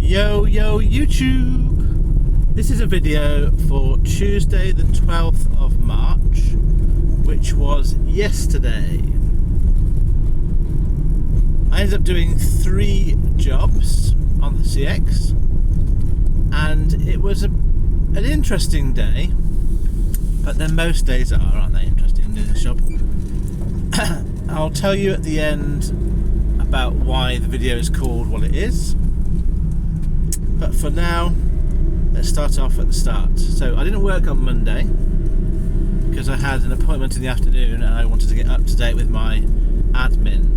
Yo YouTube! This is a video for Tuesday the 12th of March, which was yesterday. I ended up doing 3 jobs on the CX, and it was an interesting day, but then most days aren't they, interesting doing this job. I'll tell you at the end about why the video is called what it is, but for now let's start off at the start. So I didn't work on Monday because I had an appointment in the afternoon and I wanted to get up to date with my admin.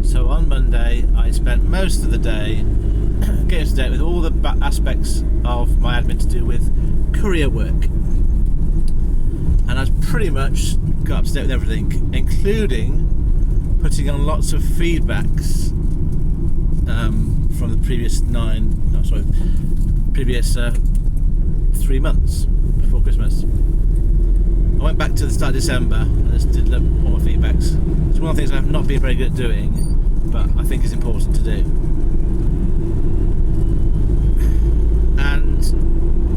So on Monday I spent most of the day getting up to date with all the aspects of my admin to do with courier work, and I pretty much got up to date with everything, including putting on lots of feedbacks from the previous 3 months before Christmas. I went back to the start of December and just did all my feedbacks. It's one of the things I've not been very good at doing, but I think is important to do. And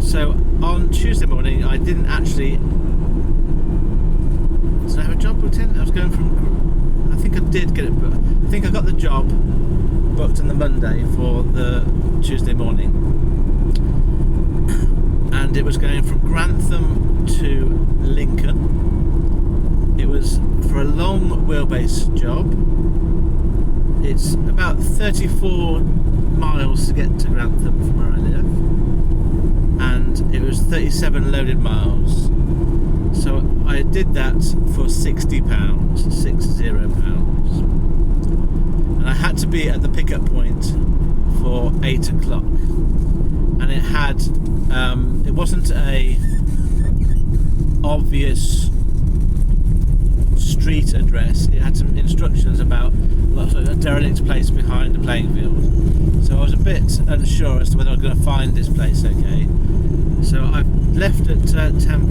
so on Tuesday morning I didn't actually... Did I have a job booked in? I was going from... I think I did get it, but I think I got the job booked on the Monday for the Tuesday morning, and it was going from Grantham to Lincoln. It was for a long wheelbase job. It's about 34 miles to get to Grantham from where I live, and it was 37 loaded miles. So I did that for £60, £60. And I had to be at the pickup point for 8 o'clock. And it had, it wasn't a obvious street address. It had some instructions about a derelict place behind the playing field. So I was a bit unsure as to whether I was going to find this place okay. So I left at 7:10.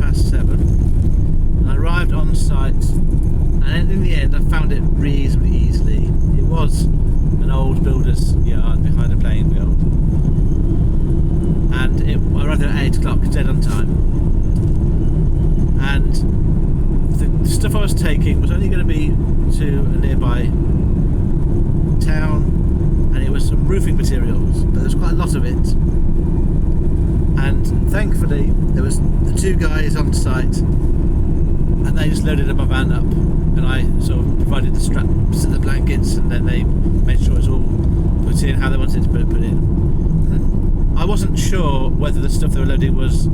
I arrived on site, and in the end I found it reasonably easily. It was an old builder's yard behind a playing field, and I arrived at 8 o'clock, dead on time. And the stuff I was taking was only going to be to a nearby town, and it was some roofing materials, but there was quite a lot of it. And thankfully there was the 2 guys on site, and they just loaded my van up, and I sort of provided the straps and the blankets, and then they made sure it was all put in how they wanted it to put in. I wasn't sure whether the stuff they were loading was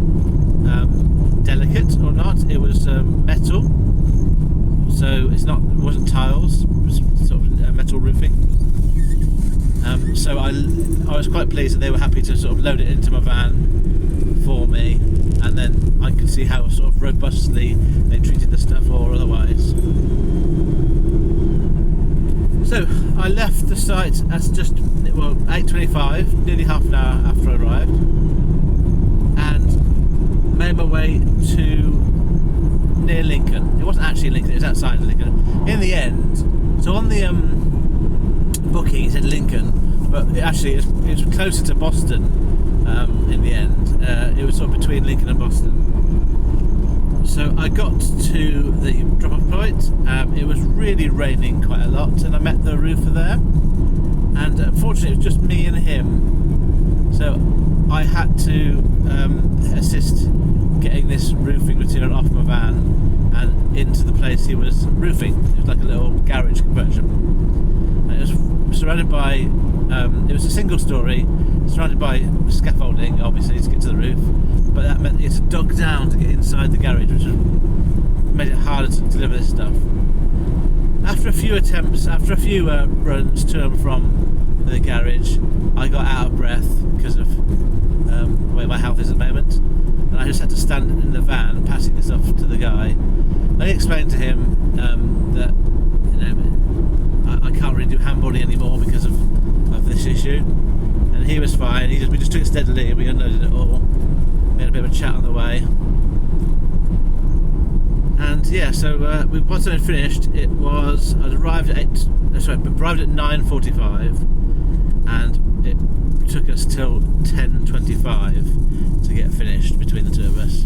delicate or not. It was metal, so it wasn't tiles, it was sort of metal roofing. So I was quite pleased that they were happy to sort of load it into my van for me, and then I could see how sort of robustly they treated the stuff or otherwise. So I left the site at just 8:25, nearly half an hour after I arrived, and made my way to near Lincoln. It wasn't actually Lincoln, it was outside of Lincoln. In the end, so on the booking it said Lincoln, but it was closer to Boston. In the end, it was sort of between Lincoln and Boston. So I got to the drop-off point. It was really raining quite a lot, and I met the roofer there. And unfortunately, it was just me and him. So I had to assist getting this roofing material off my van and into the place he was roofing. It was like a little garage conversion. And it was surrounded by. It was a single story, surrounded by scaffolding, obviously, to get to the roof, but that meant it's dug down to get inside the garage, which made it harder to deliver this stuff. After a few attempts, after a few runs to and from the garage, I got out of breath because of the way my health is at the moment, and I just had to stand in the van passing this off to the guy. I explained to him that I can't really do handballing anymore because of this issue, and he was fine. We just took it steadily and we unloaded it all. We had a bit of a chat on the way, and yeah, so once I finished, I'd arrived at 9:45, and it took us till 10:25 to get finished between the two of us.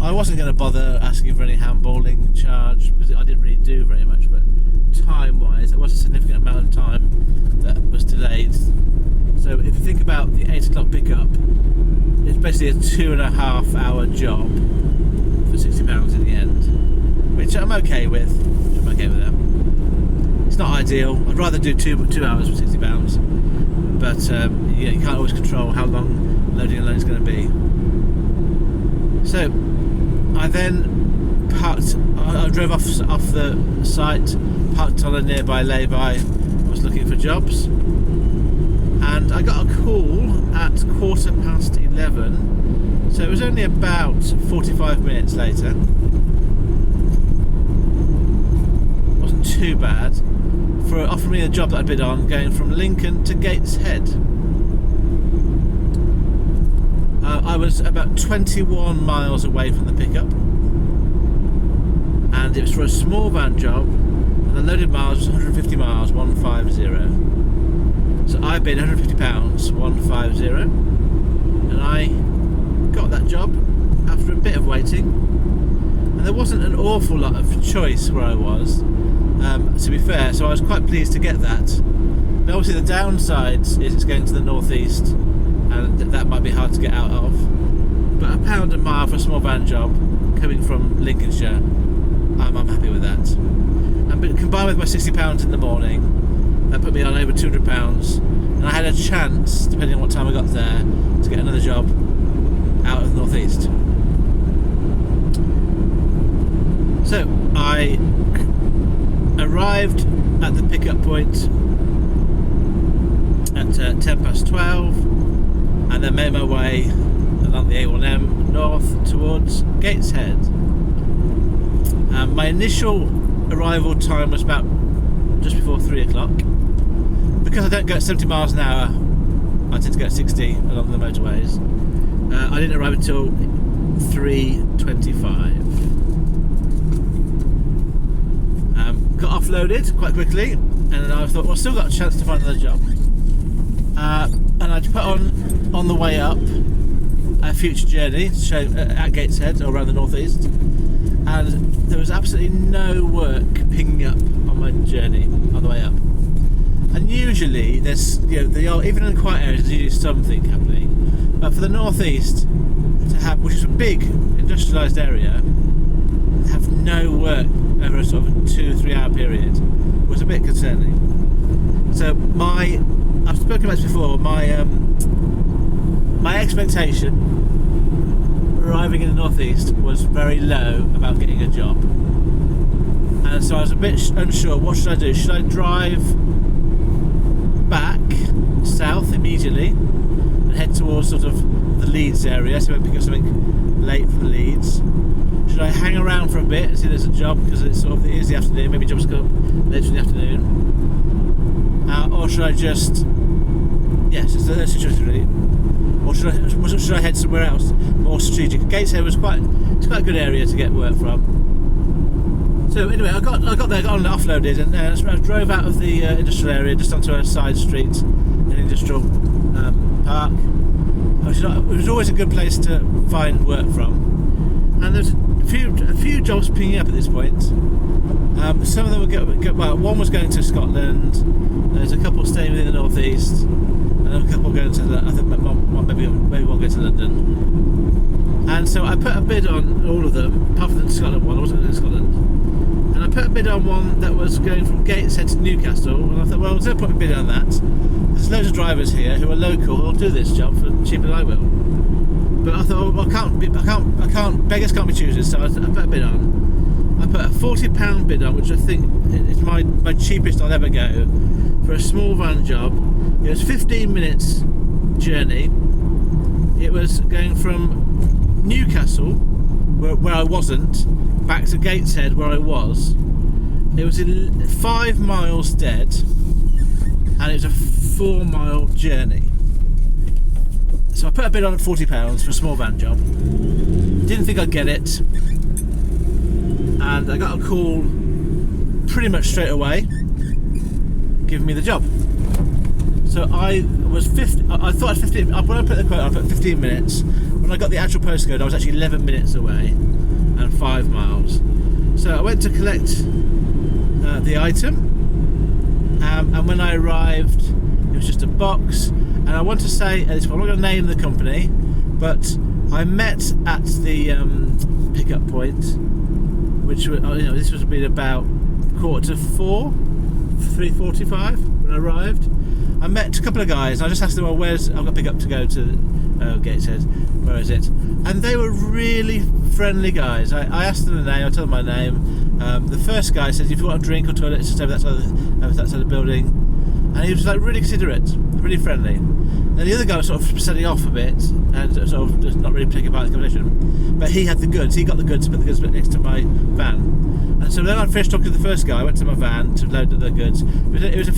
I wasn't going to bother asking for any handballing charge because I didn't really do very much, but time-wise, it was a significant amount of time that was delayed. So if you think about the 8 o'clock pickup, it's basically a 2.5 hour job for £60 in the end, which I'm okay with. That. It's not ideal. I'd rather do 2 hours for £60, but yeah, you can't always control how long loading and unloading is going to be. So I then parked. I drove off the site, parked on a nearby lay-by. I was looking for jobs, and I got a call at 11:15. So it was only about 45 minutes later. Wasn't too bad for offering me a job that I'd bid on, going from Lincoln to Gateshead. I was about 21 miles away from the pickup, and it was for a small van job, and the loaded miles was 150 miles, 150. So I bid £150, 150, and I got that job after a bit of waiting. And there wasn't an awful lot of choice where I was, to be fair, so I was quite pleased to get that. But obviously the downside is it's going to the northeast, and that might be hard to get out of. But £1 a mile for a small van job coming from Lincolnshire, I'm happy with that. And but combined with my £60 in the morning, that put me on over £200, and I had a chance, depending on what time I got there, to get another job out of the northeast. So I arrived at the pickup point at 12:10, and then made my way along the A1M north towards Gateshead. My initial arrival time was about just before 3 o'clock. Because I don't go at 70 miles an hour, I tend to go at 60 along the motorways. I didn't arrive until 3:25. Got offloaded quite quickly, and then I thought, well, I've still got a chance to find another job. And I put on the way up a future journey to show at Gateshead or around the northeast, and there was absolutely no work pinging up on my journey on the way up. And usually there's, even in quiet areas, there's usually something happening. But for the northeast to have, which is a big industrialised area, have no work over a sort of 2-3 hour period was a bit concerning. So I've spoken about this before, my expectation arriving in the northeast was very low about getting a job. And so I was a bit unsure, what should I do? Should I drive back south immediately and head towards sort of the Leeds area, so I pick up something late from the Leeds? Should I hang around for a bit and see if there's a job, because it is the afternoon, maybe jobs come later in the afternoon? Or should I just, yes, it's the situation really. Or should I head somewhere else more strategic? Gateshead it's quite a good area to get work from. So anyway, I got there, got offloaded, and I drove out of the industrial area just onto a side street, an industrial park. It was always a good place to find work from, and there's a few jobs pinging up at this point. Some of them well, one was going to Scotland. There's a couple staying within the northeast, and a couple going to I think maybe one going to London. And so I put a bid on all of them, apart from the Scotland one. I wasn't going to Scotland. And I put a bid on one that was going from Gateshead to Newcastle, and I thought, well, there's no point in bidding on that. There's loads of drivers here who are local who'll do this job for cheaper than I will. But I thought, well, I can't. Beggars can't be choosers. So I put a bid on. I put a £40 bid on, which I think is my cheapest I'll ever go for a small van job. It was 15 minutes journey. It was going from Newcastle, where I wasn't, back to Gateshead where I was. It was 5 miles dead, and it was a 4-mile journey. So I put a bid on at £40 for a small van job. Didn't think I'd get it, and I got a call pretty much straight away giving me the job. So So I was 50. I thought I was 15. When I put the quote, I put 15 minutes. When I got the actual postcode, I was actually 11 minutes away and 5 miles. So I went to collect the item, and when I arrived, it was just a box. And I want to say, I'm not going to name the company, but I met at the pickup point, which this was been about 3:45 when I arrived. I met a couple of guys. And I just asked them, "Well, I've got a pickup to go to Gateshead. Where is it?" And they were really friendly guys. I asked them the name. I told them my name. The first guy said, "If you want a drink or toilet, it's just over that side of the building." And he was like really considerate, really friendly. And the other guy was sort of setting off a bit and sort of just not really taking part in the conversation. But he had the goods. He got the goods, but the goods were next to my van. And so then I finished talking to the first guy. I went to my van to load the goods. It was a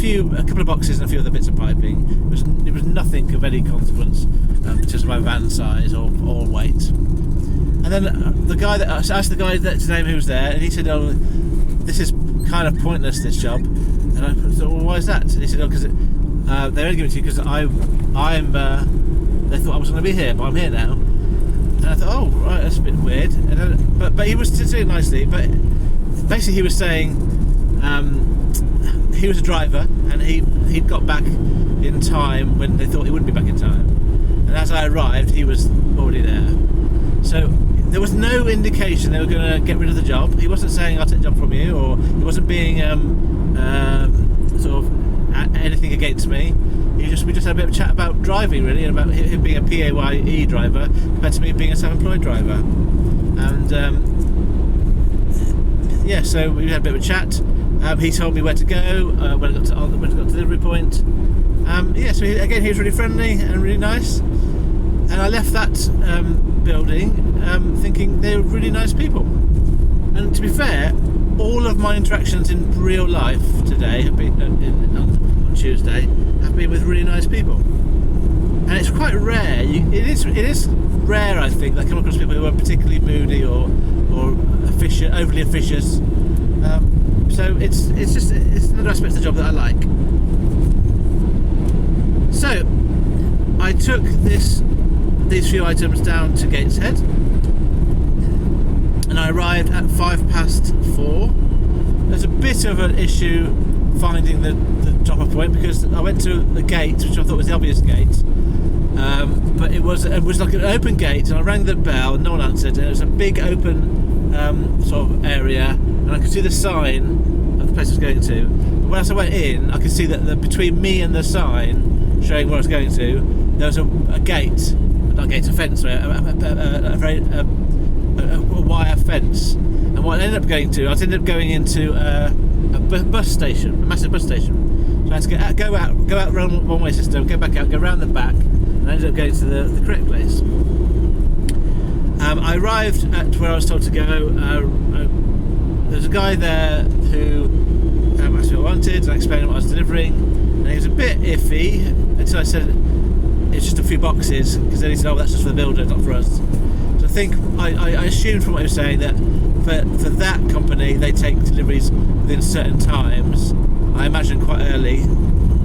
couple of boxes and a few other bits of piping. It was nothing of any consequence, just my van size or weight. And then I asked the guy to name who was there, and he said, "Oh, this is kind of pointless, this job." And I thought, "Well, why is that?" And he said, "Oh, because they only give it to you because they thought I was going to be here, but I'm here now." And I thought, "Oh, right, that's a bit weird." And then, but he was doing it nicely. But basically, he was saying he was a driver, and he'd got back in time when they thought he wouldn't be back in time. And as I arrived, he was already there. So there was no indication they were going to get rid of the job. He wasn't saying, "I'll take the job from you," or he wasn't being sort of anything against me. We just had a bit of a chat about driving, really, and about him being a PAYE driver compared to me being a self-employed driver. And so we had a bit of a chat. He told me where to go when I got to the delivery point. So he was really friendly and really nice. And I left that building thinking they were really nice people. And to be fair, all of my interactions in real life today have been on Tuesday have been with really nice people. And it's quite rare. It is rare, I think, that I come across people who are particularly moody or officious, overly officious. So it's another aspect of the job that I like. So I took these few items down to Gateshead, and I arrived at 4:05. There's a bit of an issue finding the drop-off point because I went to the gate, which I thought was the obvious gate, but it was like an open gate, and I rang the bell and no one answered, and it was a big open sort of area, and I could see the sign of the place I was going to. But when I went in, I could see that between me and the sign showing where I was going to, there was a gate, not a gate, a fence, a wire fence. And what I ended up going to, I ended up going into a bus station, a massive bus station. So I had to go out around the one-way system, go back out, go around the back, and I ended up going to the correct place. I arrived at where I was told to go. There's a guy there who asked me what I wanted, and I explained what I was delivering, and he was a bit iffy until I said it's just a few boxes, because then he said, "Oh, that's just for the builder, not for us." So I think I assumed from what he was saying that for that company they take deliveries within certain times. I imagine quite early,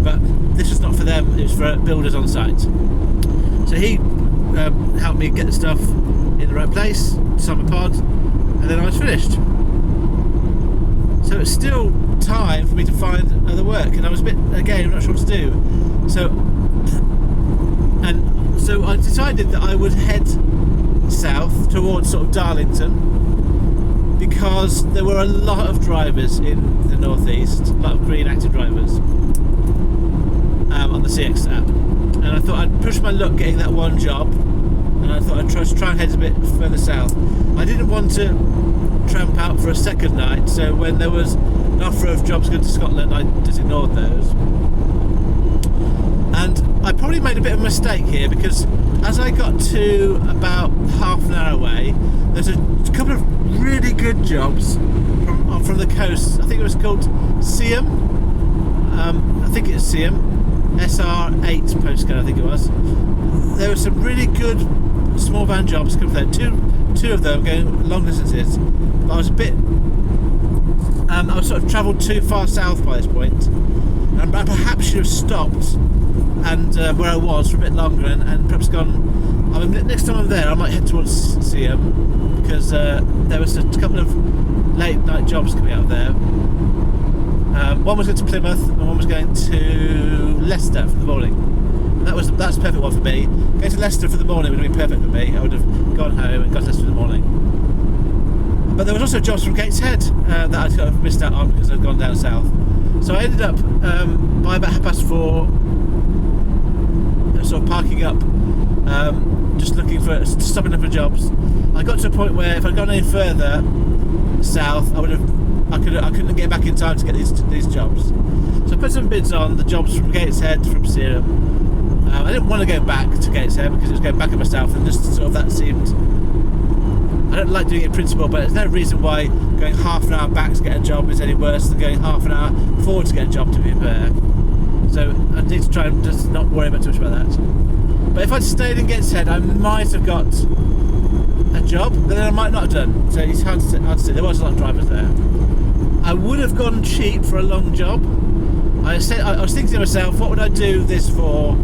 but this was not for them, it was for builders on site. So he helped me get the stuff in the right place, start my pod, and then I was finished. So it's still time for me to find other work, and I was a bit, again, I'm not sure what to do. So I decided that I would head south towards sort of Darlington, because there were a lot of drivers in the northeast, a lot of green active drivers on the CX app, and I thought I'd push my luck getting that one job, and I thought I'd try and head a bit further south. I didn't want to tramp out for a second night, so when there was an offer of jobs going to Scotland, I just ignored those. And I probably made a bit of a mistake here, because as I got to about half an hour away, there's a couple of really good jobs from the coast. I think it was called Seaham. I think it's Seaham. SR8 postcode, I think it was. There were some really good small van jobs coming there. Two of them going long distances. But I was a bit. I was sort of travelled too far south by this point, and I perhaps should have stopped and where I was for a bit longer, and perhaps gone. I mean, next time I'm there, I might head towards Seaham because there was a couple of late night jobs coming out of there. One was going to Plymouth, and one was going to Leicester for the morning. And that's the perfect one for me. Going to Leicester for the morning would have been perfect for me. I would have gone home and got to Leicester for the morning. But there was also jobs from Gateshead that I'd kind of missed out on because I'd gone down south. So I ended up by about 4:30, sort of parking up, just stopping up for jobs. I got to a point where if I'd gone any further south, I couldn't get back in time to get these jobs. So I put some bids on the jobs from Gateshead, from Seaham. I didn't want to go back to Gateshead because it was going back on myself, and just sort of that seemed. I don't like doing it in principle, but there's no reason why going half an hour back to get a job is any worse than going half an hour forward to get a job, to be fair. So I need to try and just not worry too much about that. But if I'd stayed in Gateshead, I might have got a job, but then I might not have done. So it's hard to say. There was a lot of drivers there. I would have gone cheap for a long job. I was thinking to myself, what would I do this for?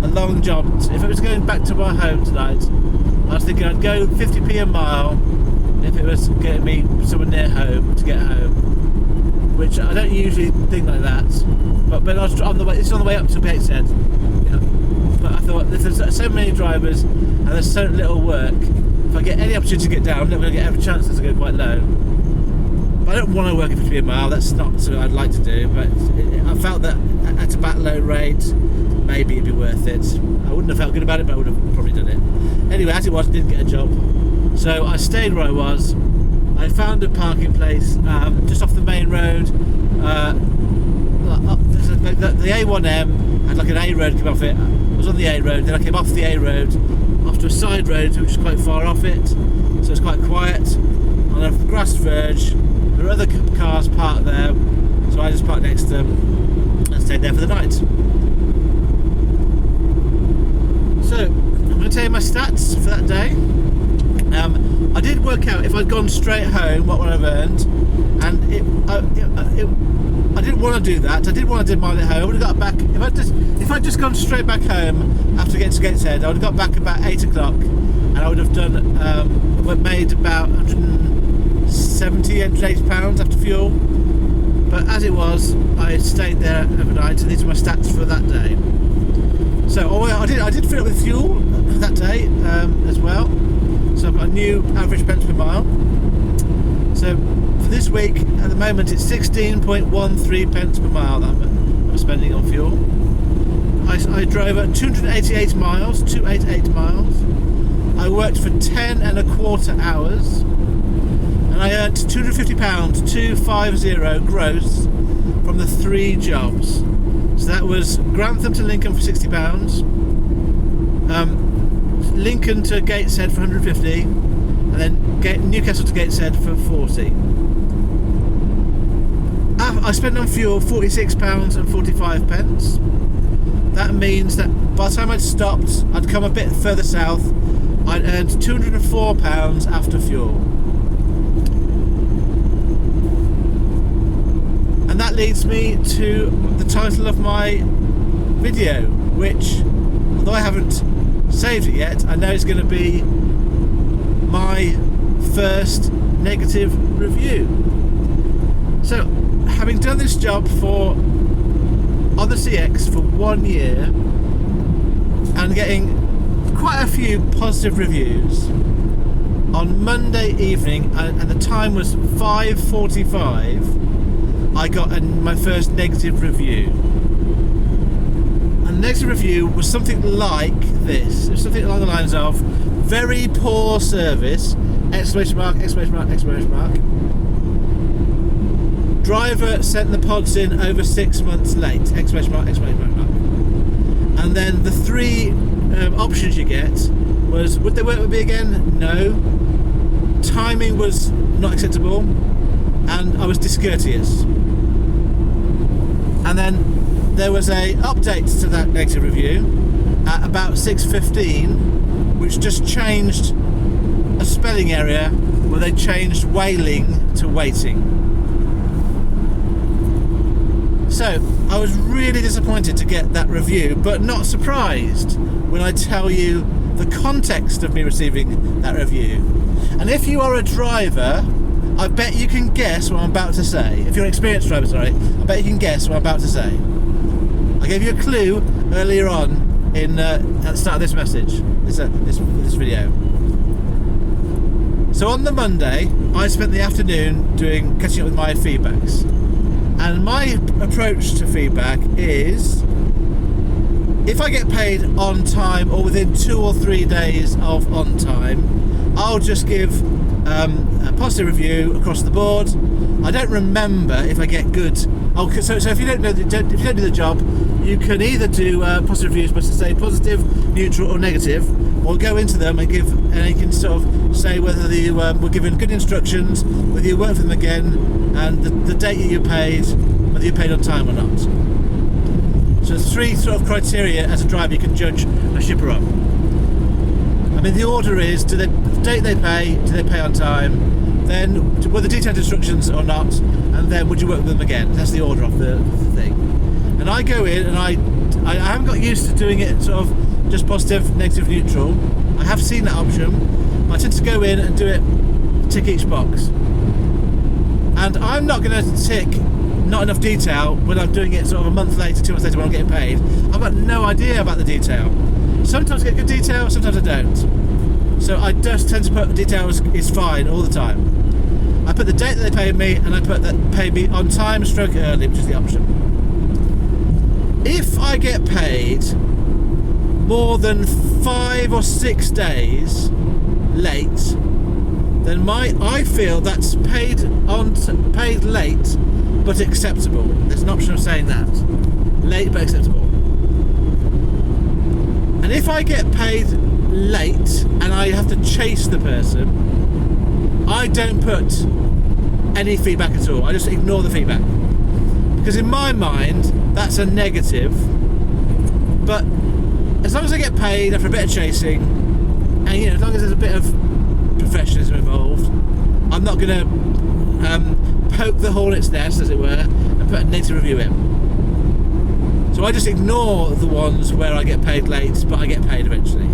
A long job. If I was going back to my home tonight, I was thinking I'd go 50p a mile if it was getting me somewhere near home to get home, which I don't usually think like that. But when I was on the way, it's on the way up to Gateshead. You know, but I thought if there's so many drivers and there's so little work, if I get any opportunity to get down, I'm never going to get every chance to go quite low. But I don't want to work at 50p a mile. That's not something I'd like to do. But I felt that at about low rate, maybe it'd be worth it. I wouldn't have felt good about it, but I would have probably done it. Anyway, as it was, I didn't get a job. So I stayed where I was. I found a parking place just off the main road. The A1M had like an A road come off it. I was on the A road, then I came off the A road, off to a side road which is quite far off it. So it's quite quiet. On a grass verge, there are other cars parked there. So I just parked next to them and stayed there for the night. So, I'm going to tell you my stats for that day. I did work out if I'd gone straight home what would I have earned, and I didn't want to do that. I didn't want to do mine at home. I would have got back if I'd just gone straight back home after getting to Gateshead. I would have got back about 8 o'clock, and I would have made about 170 pounds after fuel. But as it was, I stayed there overnight, and these are my stats for that day. So I did fill up with fuel that day as well. So I've got a new average pence per mile. So for this week, at the moment, it's 16.13 pence per mile that I'm spending on fuel. I drove at 288 miles. I worked for 10 and a quarter hours, and I earned £250, 250 gross from the 3 jobs. So that was Grantham to Lincoln for £60, Lincoln to Gateshead for 150, and then Newcastle to Gateshead for 40. I spent on fuel £46 and 45 pence. That means that by the time I'd stopped, I'd come a bit further south, I'd earned £204 after fuel. And that leads me to the title of my video, which, although I haven't saved it yet, I know it's going to be my first negative review. So, having done this job on the CX for 1 year and getting quite a few positive reviews, on Monday evening, and the time was 5:45, I got my first negative review. And the negative review was something like this. It was something along the lines of, very poor service, exclamation mark, exclamation mark, exclamation mark. Driver sent the pods in over 6 months late, exclamation mark, exclamation mark. And then the 3 options you get was, would they work with me again? No. Timing was not acceptable, and I was discourteous. And then there was a update to that negative review at about 6:15, which just changed a spelling error where they changed wailing to waiting. So I was really disappointed to get that review, but not surprised when I tell you the context of me receiving that review. And if you are a driver, I bet you can guess what I'm about to say. If you're an experienced driver, sorry, I bet you can guess what I'm about to say. I gave you a clue earlier on at the start of this message, this video. So on the Monday, I spent the afternoon catching up with my feedbacks. And my approach to feedback is, if I get paid on time or within 2 or 3 days of on time, I'll just give a positive review across the board. I don't remember if I get good. So if you don't do the job, you can either do positive reviews, but to say positive, neutral, or negative, or go into them and you can sort of say whether you were given good instructions, whether you work for them again, and the date that you paid, whether you paid on time or not. So there's 3 sort of criteria as a driver you can judge a shipper on. I mean, the order is: the date they pay, do they pay on time? Then, were the detailed instructions or not? And then, would you work with them again? That's the order of the thing. And I go in, and I haven't got used to doing it sort of just positive, negative, neutral. I have seen that option. I tend to go in and do it, tick each box. And I'm not going to tick not enough detail when I'm doing it sort of a month later, 2 months later when I'm getting paid. I've got no idea about the detail. Sometimes I get good detail, sometimes I don't. So I just tend to put details is fine all the time. I put the date that they paid me, and I put that paid me on time, stroke early, which is the option. If I get paid more than 5 or 6 days late, then I feel that's paid late but acceptable. There's an option of saying that. Late but acceptable. And if I get paid late and I have to chase the person, I don't put any feedback at all. I just ignore the feedback. Because in my mind, that's a negative. But as long as I get paid after a bit of chasing, and as long as there's a bit of professionalism involved, I'm not going to poke the hornet's nest, as it were, and put a negative review in. So I just ignore the ones where I get paid late, but I get paid eventually.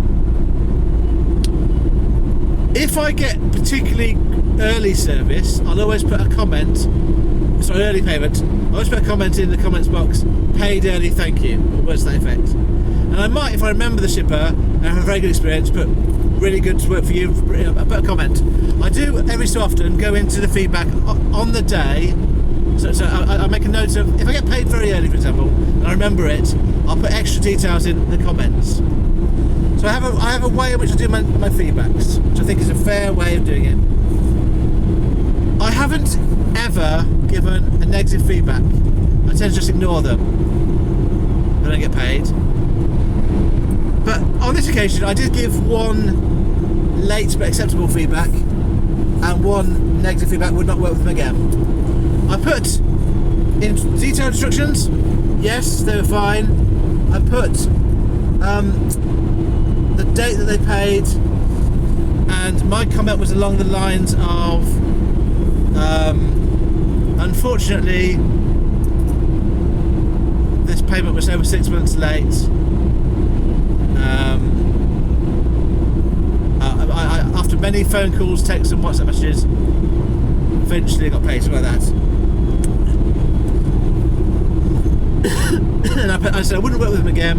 If I get particularly early service, I'll always put a comment, early payment, I always put a comment in the comments box, paid early, thank you, or words to that effect. And I might, if I remember the shipper and have a very good experience, put really good to work for you, put a comment. I do every so often go into the feedback on the day. So I make a note of, if I get paid very early, for example, and I remember it, I'll put extra details in the comments. So I have a way in which I do my feedbacks, which I think is a fair way of doing it. I haven't ever given a negative feedback. I tend to just ignore them. I don't get paid. But on this occasion, I did give 1 late but acceptable feedback, and 1 negative feedback, would not work with them again. I put in detailed instructions, yes, they were fine. I put the date that they paid, and my comment was along the lines of, unfortunately, this payment was over 6 months late. After many phone calls, texts and WhatsApp messages, eventually got paid, something like that. And I said I wouldn't work with them again,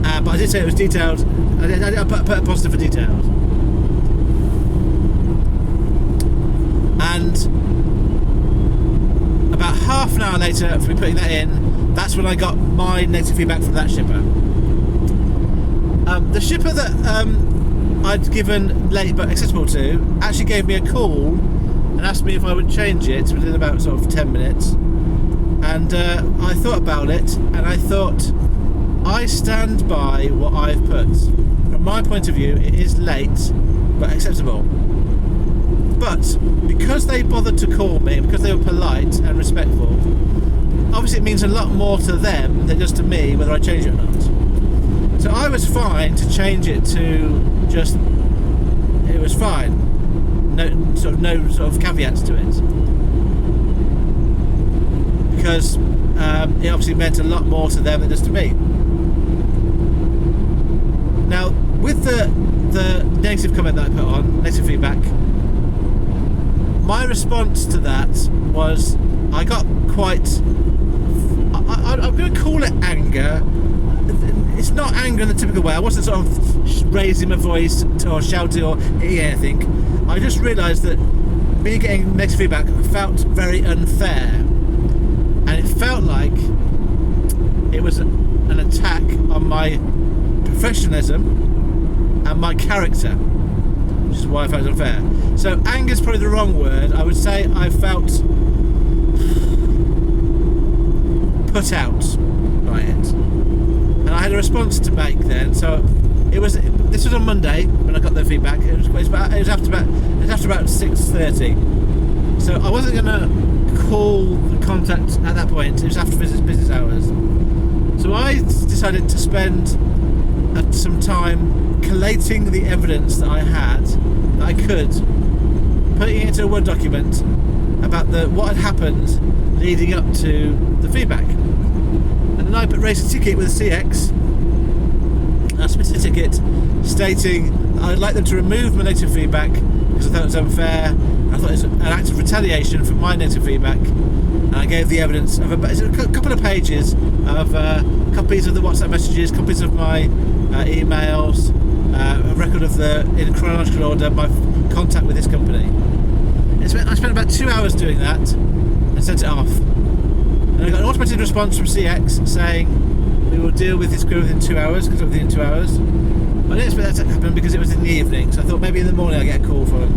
but I did say it was detailed. I put a positive for detailed. And about half an hour later, after me putting that in, that's when I got my negative feedback from that shipper. The shipper that I'd given late but accessible to actually gave me a call and asked me if I would change it within about sort of 10 minutes. And I thought about it, and I thought, I stand by what I've put. From my point of view, it is late but acceptable. But because they bothered to call me, and because they were polite and respectful, obviously it means a lot more to them than just to me whether I change it or not. So I was fine to change it to just, it was fine. No sort of caveats to it. Because it obviously meant a lot more to them than just to me. Now, with the negative comment that I put on, negative feedback, my response to that was I got quite... I'm going to call it anger. It's not anger in the typical way. I wasn't sort of raising my voice or shouting or anything. I just realised that me getting negative feedback felt very unfair, and it felt like it was an attack on my professionalism and my character, which is why I felt it unfair. So anger is probably the wrong word. I would say I felt put out by it, and I had a response to make then. So this was on Monday when I got the feedback. It was after about 6:30. So I wasn't going to call the contact at that point. It was after business hours. So I decided to spend some time collating the evidence that I had, that I could, putting it into a Word document about what had happened leading up to the feedback. And then I raised a ticket with a CX. I submitted a ticket stating that I'd like them to remove my negative feedback because I thought it was unfair. I thought it was an act of retaliation for my negative feedback. And I gave the evidence of a couple of pages of copies of the WhatsApp messages, copies of my emails, a record of in chronological order, my contact with this company. I spent about 2 hours doing that and sent it off. And I got an automated response from CX saying we will deal with this query within 2 hours, because it was within 2 hours. But I didn't expect that to happen because it was in the evening, so I thought maybe in the morning I'd get a call from them.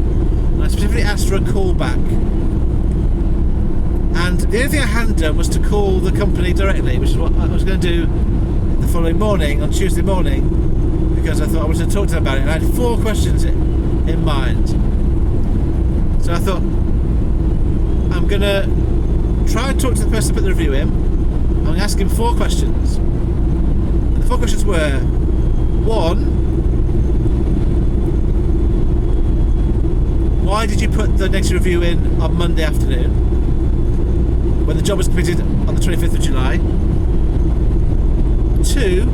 And I specifically asked for a call back. And the only thing I hadn't done was to call the company directly, which is what I was going to do the following morning, on Tuesday morning, because I thought I wanted to talk to them about it. And I had 4 questions in mind. So I thought, I'm going to try and talk to the person that put the review in. I'm going to ask him 4 questions. And the 4 questions were, 1, why did you put the negative review in on Monday afternoon when the job was completed on the 25th of July? 2,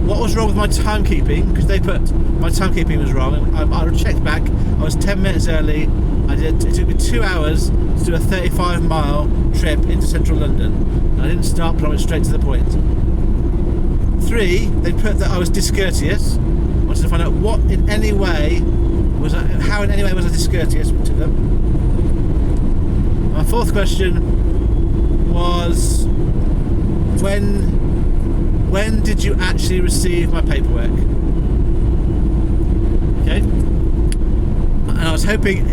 what was wrong with my timekeeping? Because they put my timekeeping was wrong, and I checked back. I was 10 minutes early. It took me 2 hours to do a 35-mile trip into central London, and I didn't stop, but I went straight to the point. 3, they put that I was discourteous. I wanted to find out how in any way was I discourteous to them. My 4th question was, when did you actually receive my paperwork? Okay. And I was hoping,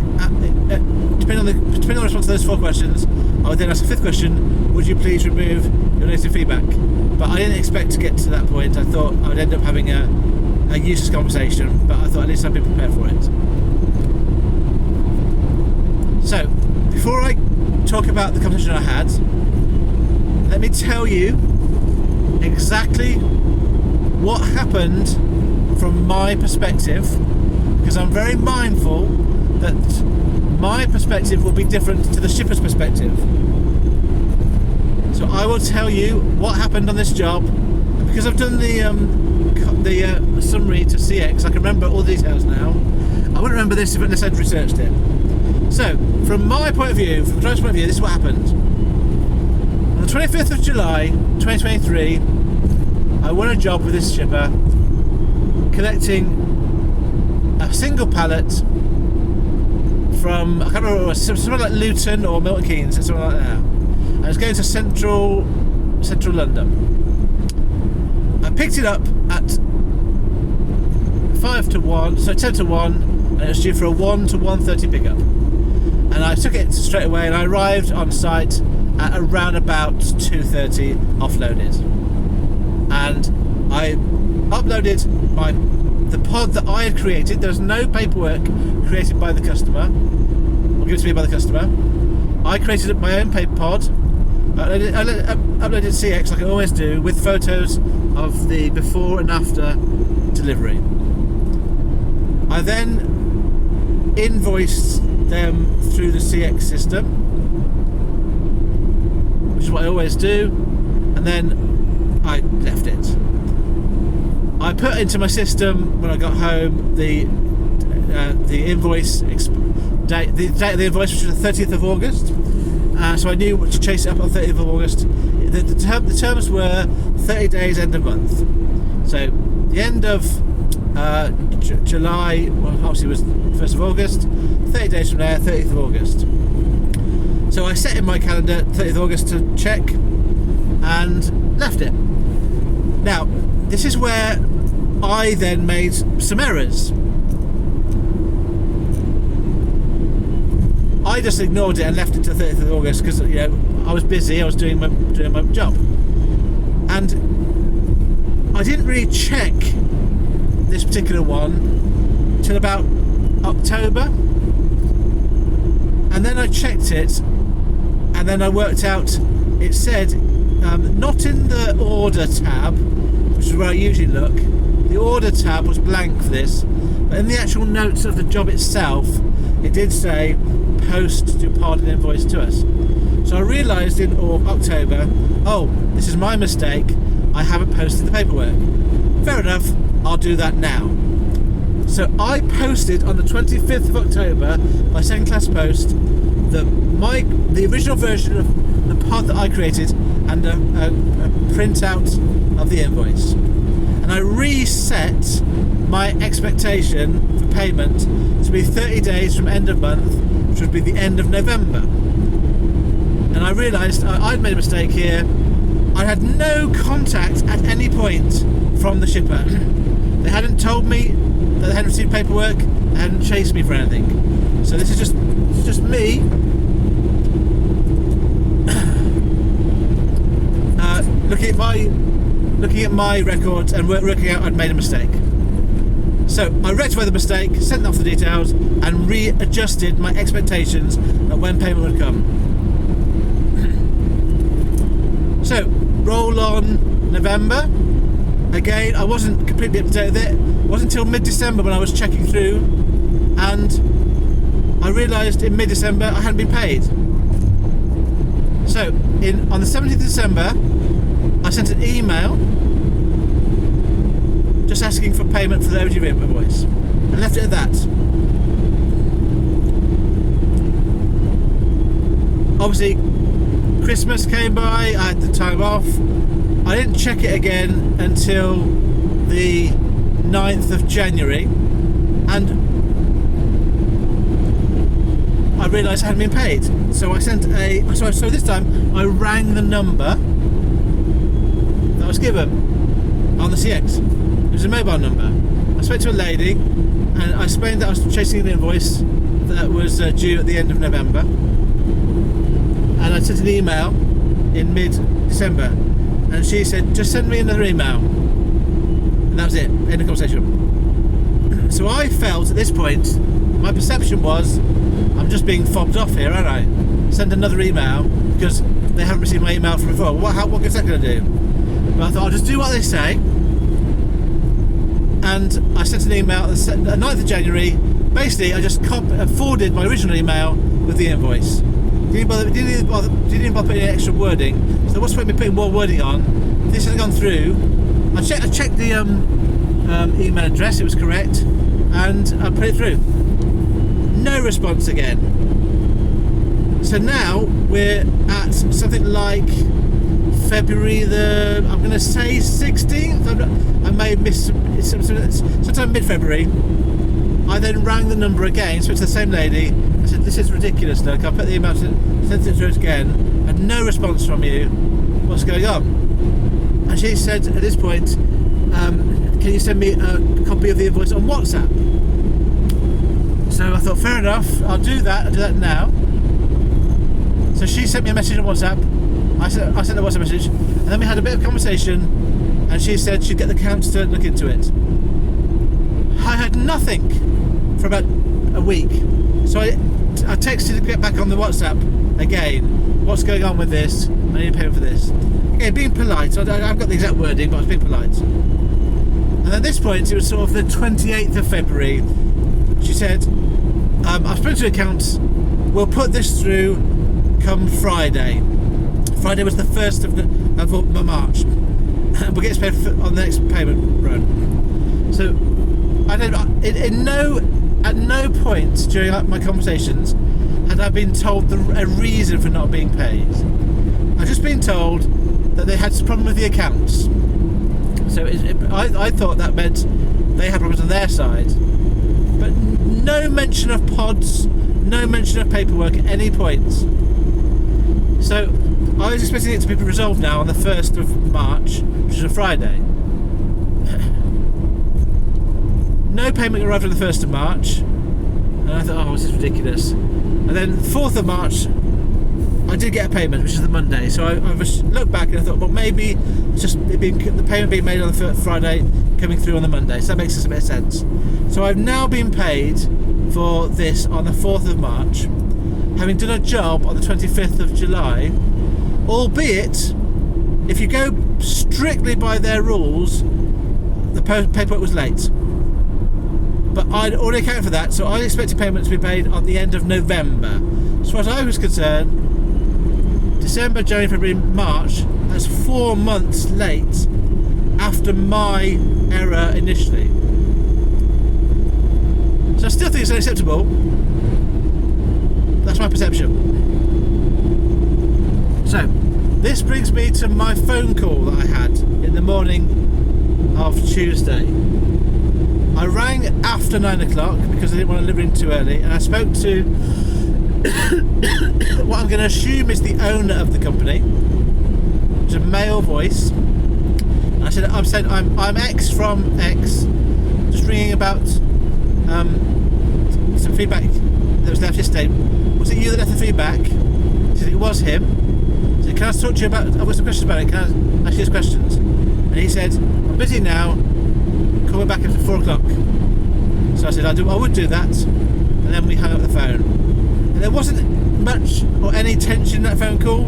depending on the response to those 4 questions, I would then ask the 5th question, would you please remove your negative feedback? But I didn't expect to get to that point. I thought I would end up having a useless conversation, but I thought at least I'd be prepared for it. So, before I talk about the conversation I had, let me tell you exactly what happened from my perspective, because I'm very mindful that my perspective will be different to the shipper's perspective. So I will tell you what happened on this job, and because I've done the summary to CX, I can remember all the details now. I wouldn't remember this unless I'd researched it. So, from my point of view, from the driver's point of view, this is what happened. On the 25th of July 2023, I won a job with this shipper collecting a single pallet from, I can't remember, somewhere like Luton or Milton Keynes, something like that. And it was going to central London. I picked it up at 5 to 1, so 10 to 1, and it was due for a 1 to 1:30 pickup. And I took it straight away, and I arrived on site at around about 2:30, offloaded. And I uploaded the pod that I had created. There was no paperwork created by the customer, or given to me by the customer. I created my own paper pod. I uploaded CX like I always do, with photos of the before and after delivery. I then invoiced them through the CX system, which is what I always do. and then I left it. I put into my system when I got home the invoice date, the date of the invoice, which was the 30th of August. So I knew what to chase it up on 30th of August. The terms were 30 days, end of month. So the end of July, well, obviously was 1st of August. 30 days from there, 30th of August. So I set in my calendar 30th of August to check and left it. Now, this is where I then made some errors. I just ignored it and left it to the 30th of August because, you know, I was busy, I was doing my job. And I didn't really check this particular one till about October. And then I checked it, and then I worked out, it said, not in the order tab, which is where I usually look. The order tab was blank for this, but in the actual notes of the job itself, it did say post departed invoice to us. So I realised in October, oh, this is my mistake, I haven't posted the paperwork. Fair enough, I'll do that now. So I posted on the 25th of October by second class post the original version of the part that I created and a printout of the invoice. And I reset my expectation for payment to be 30 days from end of month, which would be the end of November. And I realised I'd made a mistake here. I had no contact at any point from the shipper. They hadn't told me that they hadn't received paperwork. They hadn't chased me for anything. So this is just me looking at my records and working out I'd made a mistake. So I rectified the mistake, sent off the details, and readjusted my expectations of when payment would come. So roll on November. Again, I wasn't completely up to date with it. It wasn't until mid-December when I was checking through, and I realised in mid-December I hadn't been paid. So on the 17th of December, I sent an email just asking for payment for the overdue invoice, and left it at that. Obviously, Christmas came by, I had the time off. I didn't check it again until the 9th of January, and I realised I hadn't been paid. So I sent so this time I rang the number that I was given on the CX. It was a mobile number. I spoke to a lady and I explained that I was chasing an invoice that was due at the end of November, and I sent an email in mid-December, and she said, just send me another email, and that was it, end of conversation. So I felt at this point, my perception was, I'm just being fobbed off here, aren't I? Send another email because they haven't received my email from before. What good's that going to do? But I thought I'll just do what they say, and I sent an email on the 9th of January. Basically, I just forwarded my original email with the invoice. Didn't even bother putting any extra wording. So what's the point of me putting more wording on? If this hadn't gone through, I checked the email address, it was correct, and I put it through. No response again. So now we're at something like February I'm going to say 16th. I may have missed sometime mid-February. I then rang the number again, spoke to the same lady. I said, this is ridiculous, look. I put the email, sent it through again, and no response from you. What's going on? And she said at this point, can you send me a copy of the invoice on WhatsApp? So I thought, fair enough, I'll do that now. So she sent me a message on WhatsApp. I sent a WhatsApp message, and then we had a bit of conversation, and she said she'd get the accounts to look into it. I had nothing for about a week. So I texted to get back on the WhatsApp again. What's going on with this? I need a payment for this. Again, being polite. So I've got the exact wording, but I was being polite. And at this point, it was sort of the 28th of February. She said, I've spoken to accounts. We'll put this through come Friday. Friday was the 1st of March. We'll get paid on the next payment run. So I don't. At no point during my conversations had I been told a reason for not being paid. I've just been told that they had some problem with the accounts. So I thought that meant they had problems on their side. But no mention of pods, no mention of paperwork at any point. So I was expecting it to be resolved now on the 1st of March, which is a Friday. No payment arrived on the 1st of March, and I thought, oh, this is ridiculous. And then 4th of March, I did get a payment, which is the Monday. So I looked back and I thought, well, maybe it's just the payment being made on the Friday, coming through on the Monday. So that makes a bit of sense. So I've now been paid for this on the 4th of March, having done a job on the 25th of July, albeit, if you go strictly by their rules, the paperwork was late. But I'd already accounted for that, so I expected payment to be paid at the end of November. As far as I was concerned, December, January, February, March, that's 4 months late after my error initially. So I still think it's unacceptable. That's my perception. So, this brings me to my phone call that I had in the morning of Tuesday. I rang after 9 o'clock because I didn't want to deliver in too early, and I spoke to what I'm going to assume is the owner of the company. It's a male voice. And I said, I'm X from X, just ringing about some feedback that was left yesterday. Was it you that left the feedback? He said, it was him. I said, can I talk to you about, I've got some questions about it, can I ask you these questions? And he said, I'm busy now, call me back after 4 o'clock. So I said, I would do that, and then we hung up the phone. And there wasn't much or any tension in that phone call.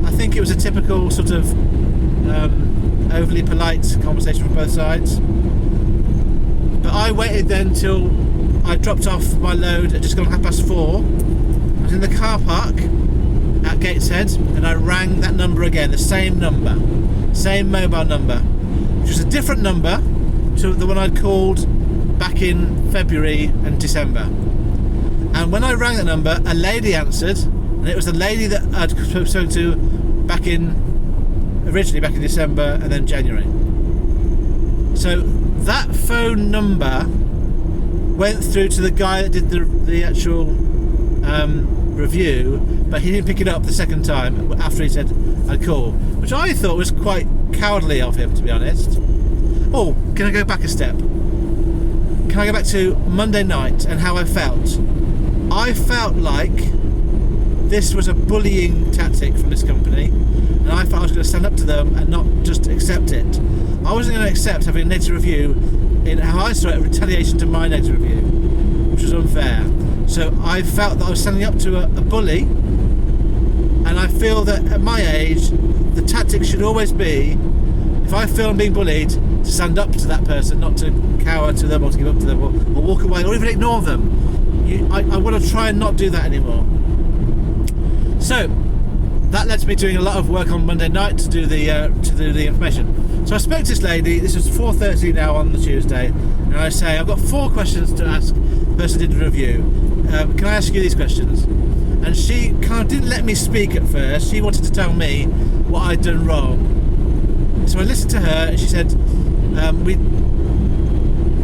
I think it was a typical sort of overly polite conversation from both sides. But I waited then till I dropped off my load at just gone 4:30. I was in the car park at Gateshead, and I rang that number again, the same number, same mobile number, which was a different number to the one I'd called back in February and December. And when I rang that number, a lady answered, and it was the lady that I'd spoken to originally back in December and then January. So that phone number went through to the guy that did the actual review, but he didn't pick it up the second time after he said I'd call, which I thought was quite cowardly of him, to be honest. Oh, can I go back a step? Can I go back to Monday night and how I felt? I felt like this was a bullying tactic from this company, and I felt I was going to stand up to them and not just accept it. I wasn't going to accept having a negative review in how I saw it, a retaliation to my negative review, which was unfair. So I felt that I was standing up to a bully, and I feel that at my age, the tactic should always be, if I feel I'm being bullied, to stand up to that person, not to cower to them or to give up to them or walk away or even ignore them. I want to try and not do that anymore. So that led to me doing a lot of work on Monday night to do the information. So I spoke to this lady. This was 4:30 now on the Tuesday, and I say, I've got 4 questions to ask the person who did the review. Can I ask you these questions? And she kind of didn't let me speak at first. She wanted to tell me what I'd done wrong. So I listened to her, and she said,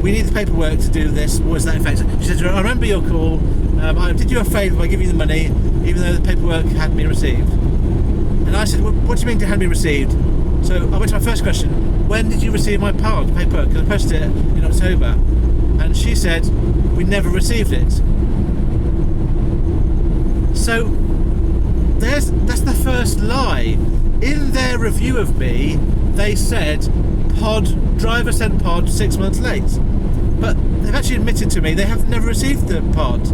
we need the paperwork to do this. What was that in fact? She said, I remember your call. I did you a favour by giving you the money, even though the paperwork hadn't been received. And I said, well, what do you mean it hadn't been received? So I went to my first question. When did you receive my paperwork? Because I posted it in October. And she said, we never received it. So that's the first lie. In their review of me, they said driver sent pod 6 months late, but they've actually admitted to me they have never received the pod.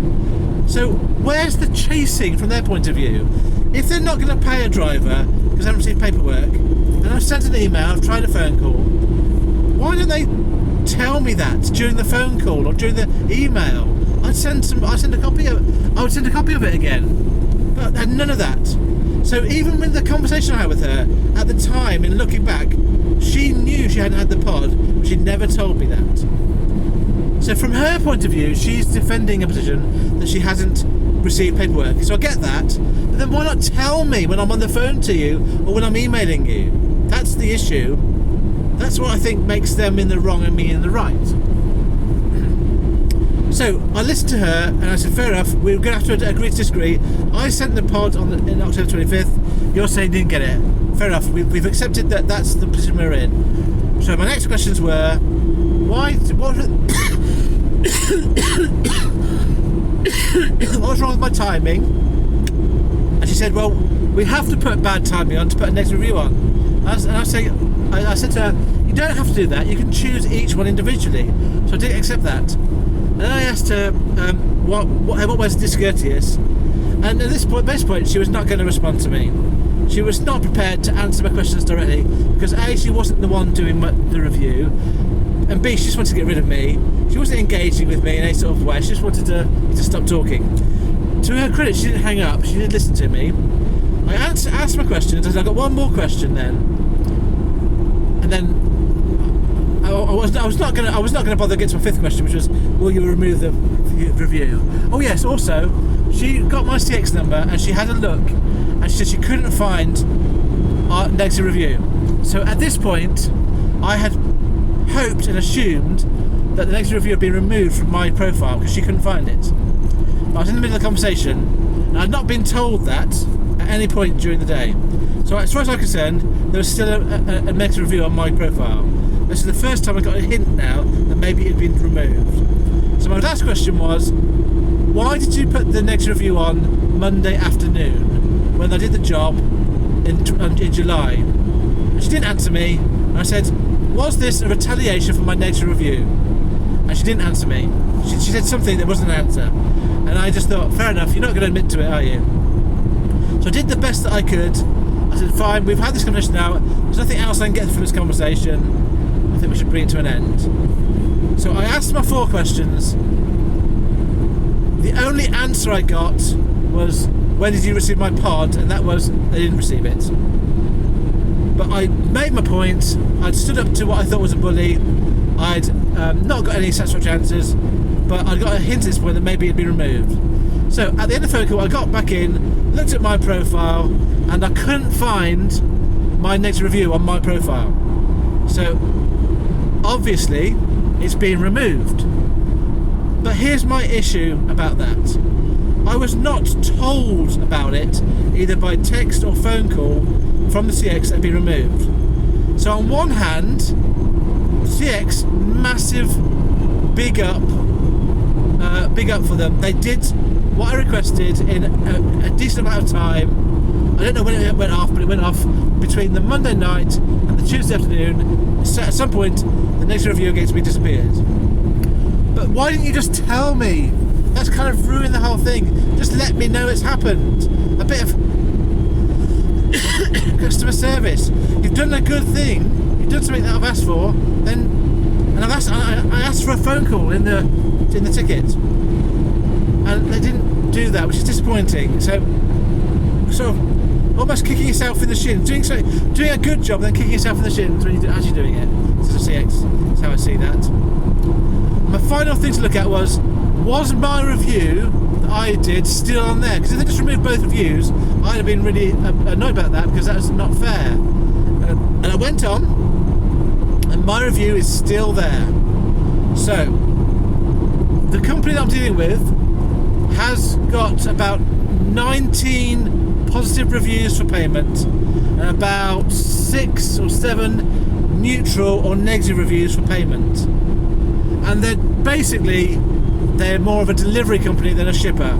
So where's the chasing from their point of view? If they're not going to pay a driver because they haven't received paperwork, and I've sent an email, I've tried a phone call, why don't they tell me that during the phone call or during the email? I would send a copy of it again, but none of that. So even with the conversation I had with her at the time, in looking back, she knew she hadn't had the pod, but she never told me that. So from her point of view, she's defending a position that she hasn't received paperwork. So I get that, but then why not tell me when I'm on the phone to you or when I'm emailing you? That's the issue. That's what I think makes them in the wrong and me in the right. So I listened to her and I said, fair enough, we're going to have to agree to disagree. I sent the pod in October 25th. You're saying you didn't get it. Fair enough, we've accepted that that's the position we're in. So my next questions were, what was wrong with my timing? And she said, well, we have to put bad timing on to put a next review on. And I said to her, you don't have to do that, you can choose each one individually. So I didn't accept that. And then I asked her what was discourteous, and at this point she was not going to respond to me. She was not prepared to answer my questions directly because A, she wasn't the one doing the review, and B, she just wanted to get rid of me. She wasn't engaging with me in any sort of way. She just wanted to stop talking. To her credit, she didn't hang up. She did listen to me. I asked my questions, and I got one more question then, and then I was not going to bother getting to my fifth question, which was, will you remove the review? Oh yes. Also, she got my CX number and she had a look, and she said she couldn't find our negative review. So at this point, I had hoped and assumed that the negative review had been removed from my profile because she couldn't find it. But I was in the middle of the conversation, and I'd not been told that at any point during the day. So as far as I'm concerned, there was still a negative review on my profile. This is the first time I got a hint now that maybe it had been removed. So my last question was, why did you put the negative review on Monday afternoon when I did the job in July? And she didn't answer me, and I said, was this a retaliation for my negative review? And she didn't answer me. She said something that wasn't an answer. And I just thought, fair enough, you're not going to admit to it, are you? So I did the best that I could. I said, fine, we've had this conversation now. There's nothing else I can get from this conversation. I think we should bring it to an end. So I asked my 4 questions. The only answer I got was, when did you receive my pod? And that was, they didn't receive it. But I made my point. I'd stood up to what I thought was a bully. I'd not got any satisfactory answers, but I got a hint at this point that maybe it'd been removed. So at the end of the phone call, I got back in, looked at my profile, and I couldn't find my negative review on my profile. So obviously it's been removed. But here's my issue about that. I was not told about it either by text or phone call from the CX that had been removed. So on one hand, CX, massive big up for them. They did what I requested in a decent amount of time. I don't know when it went off, but it went off between the Monday night and the Tuesday afternoon. At some point, the next review against me disappeared. But why didn't you just tell me? That's kind of ruined the whole thing. Just let me know it's happened. A bit of customer service. You've done a good thing. You've done something that I've asked for. I asked for a phone call in the ticket, and they didn't do that, which is disappointing. So, sort of almost kicking yourself in the shin, doing a good job, then kicking yourself in the shins when you're actually doing it. This is a CX. That's how I see that. My final thing to look at was my review that I did still on there? Because if they just removed both reviews, I'd have been really annoyed about that, because that's not fair. And I went on, and my review is still there. So the company that I'm dealing with has got about 19 positive reviews for payment and about 6 or 7 neutral or negative reviews for payment. And they're more of a delivery company than a shipper,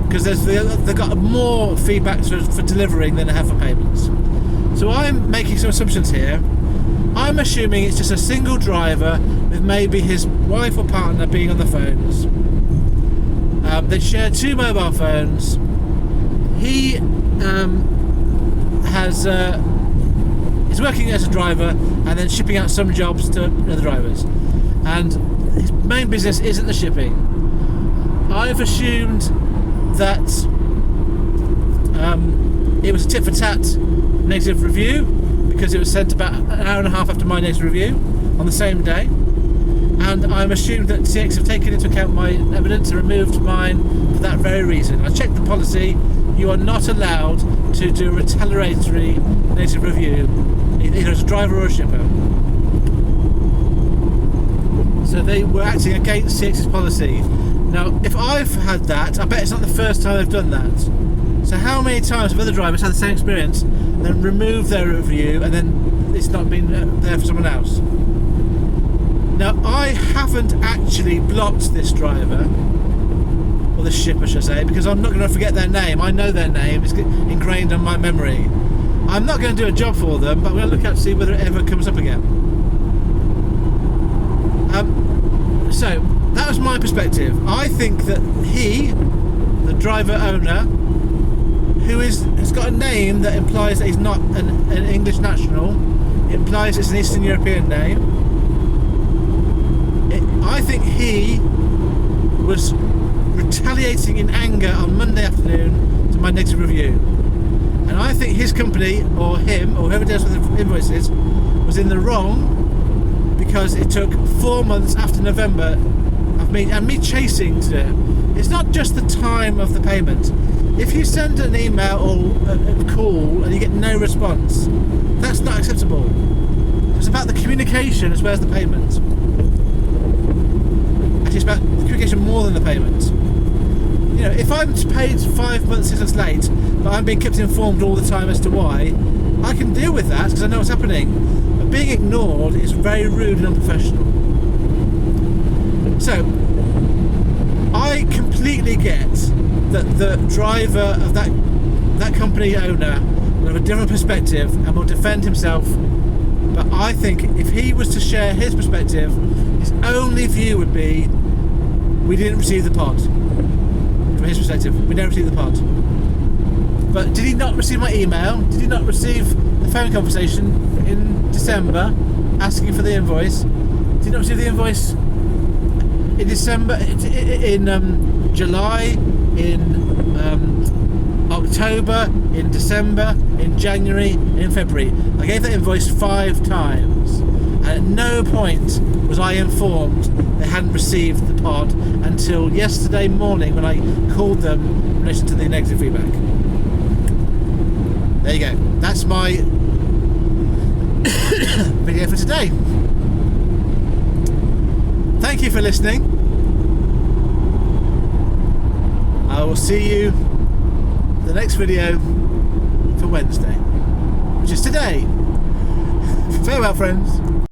because they've got more feedback for delivering than they have for payments. So I'm making some assumptions here. I'm assuming it's just a single driver with maybe his wife or partner being on the phones. They share 2 mobile phones. He is working as a driver and then shipping out some jobs to other drivers. And his main business isn't the shipping. I've assumed that It was a tit for tat negative review because it was sent about an hour and a half after my negative review on the same day, and I'm assumed that CX have taken into account my evidence and removed mine for that very reason. I checked the policy. You are not allowed to do a retaliatory negative review, either as a driver or a shipper. So they were acting against CX's policy. Now, if I've had that, I bet it's not the first time they've done that. So how many times have other drivers had the same experience, then removed their review, and then it's not been there for someone else? Now, I haven't actually blocked this driver, or the shipper, should I say, because I'm not going to forget their name. I know their name, it's ingrained on my memory. I'm not going to do a job for them, but I'm going to look out to see whether it ever comes up again. So, that was my perspective. I think that he, the driver owner, who has got a name that implies that he's not an English national, it implies it's an Eastern European name. I think he was retaliating in anger on Monday afternoon to my negative review. And I think his company, or him, or whoever deals with the invoices, was in the wrong because it took 4 months after November of me chasing to it. It's not just the time of the payment. If you send an email or a call and you get no response, that's not acceptable. It's about the communication as well as the payment. Actually, it's about the communication more than the payment. You know, if I'm paid 5 months, 6 months late, but I'm being kept informed all the time as to why, I can deal with that because I know what's happening. But being ignored is very rude and unprofessional. So, I completely get that the driver of that company owner will have a different perspective and will defend himself. But I think if he was to share his perspective, his only view would be, we didn't receive the pod. From his perspective, we never received the pod. But did he not receive my email? Did he not receive the phone conversation in December asking for the invoice? Did he not receive the invoice in December, in July, in October, in December, in January, in February? I gave that invoice 5 times, and at no point was I informed they hadn't received the pod until yesterday morning when I called them in relation to the negative feedback. There you go. That's my video for today. Thank you for listening. I will see you in the next video for Wednesday, which is today. Farewell, friends.